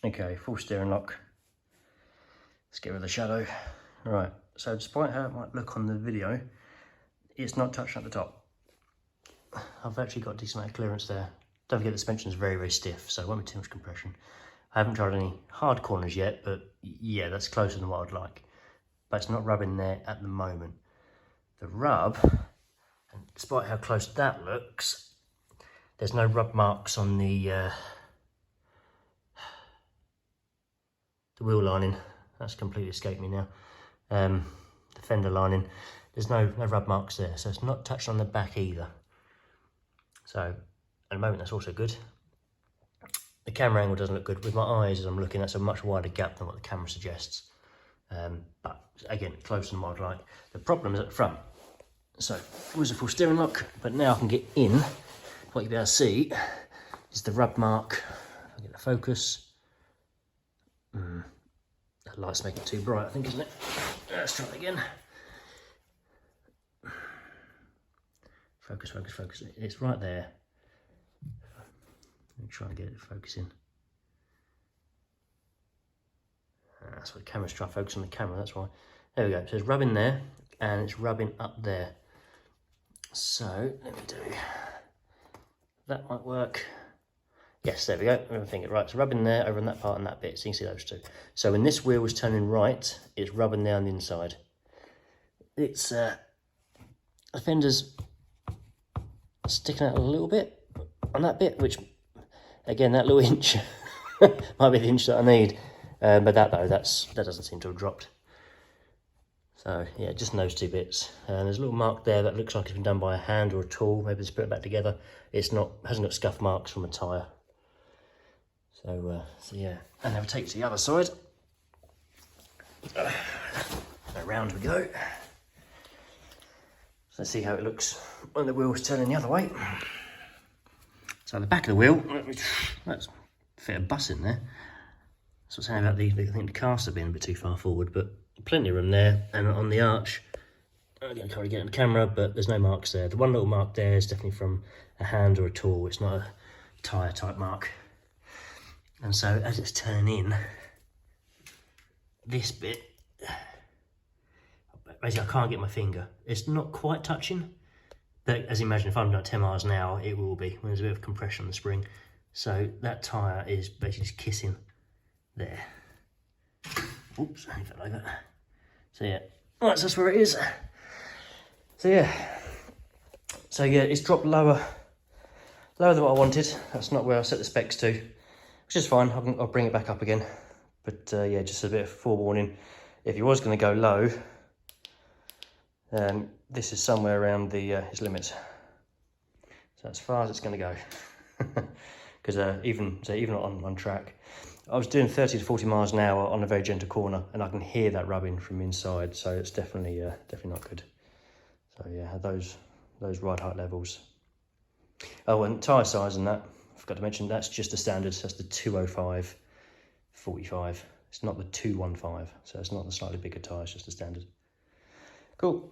Okay, full steering lock. Let's get rid of the shadow. Right, so despite how it might look on the video, it's not touched at the top. I've actually got a decent amount of clearance there. Don't forget the suspension is very, very stiff, so it won't be too much compression. I haven't tried any hard corners yet, but yeah, that's closer than what I'd like. But it's not rubbing there at the moment. The rub, and despite how close that looks, there's no rub marks on the wheel lining. That's completely escaped me now. The fender lining, there's no rub marks there, so it's not touched on the back either. So at the moment that's also good. The camera angle doesn't look good. With my eyes as I'm looking, that's a much wider gap than what the camera suggests. But again, closer than what I'd like. The problem is at the front. So it was a full steering lock, but now I can get in. What you'll be able to see is the rub mark. I'll get the focus. That light's making it too bright, I think, isn't it? Let's try it again. Focus, focus, focus. It's right there. Let me try and get it focusing. That's what the camera's trying to focus on the camera, that's why. There we go. So it's rubbing there and it's rubbing up there. So let me do that. Might work. Yes, there we go. I think it right. It's rubbing there over on that part and that bit. So you can see those two. So when this wheel was turning right, it's rubbing there on the inside. It's the fender's sticking out a little bit on that bit, which again, that little inch might be the inch that I need. But that though, that doesn't seem to have dropped. So yeah, just in those two bits. There's a little mark there that looks like it's been done by a hand or a tool. Maybe just put it back together. It's not, hasn't got scuff marks from a tyre. So yeah, and now we take it to the other side. Around we go. So let's see how it looks when the wheel's turning the other way. So the back of the wheel, that's a fit of bus in there. That's what's saying about I think the caster being a bit too far forward, but plenty of room there. And on the arch, I can't really get on the camera, but there's no marks there. The one little mark there is definitely from a hand or a tool. It's not a tyre type mark. And so as it's turning in, this bit, basically I can't get my finger. It's not quite touching, but as you imagine, if I'm doing 10 miles an hour, it will be when there's a bit of compression on the spring. So that tyre is basically just kissing there. Oops, I fell over. So yeah, right, so that's where it is. So yeah, it's dropped lower than what I wanted. That's not where I set the specs to, which is fine. I'll bring it back up again. But yeah, just a bit of forewarning. If you was going to go low, this is somewhere around his limits. So as far as it's going to go. Because even on track, I was doing 30 to 40 miles an hour on a very gentle corner, and I can hear that rubbing from inside. So it's definitely not good. So yeah, those ride height levels. Oh, and tyre size and that, I forgot to mention, that's just the standard. So that's the 205 45. It's not the 215. So it's not the slightly bigger tyre, it's just the standard. Cool.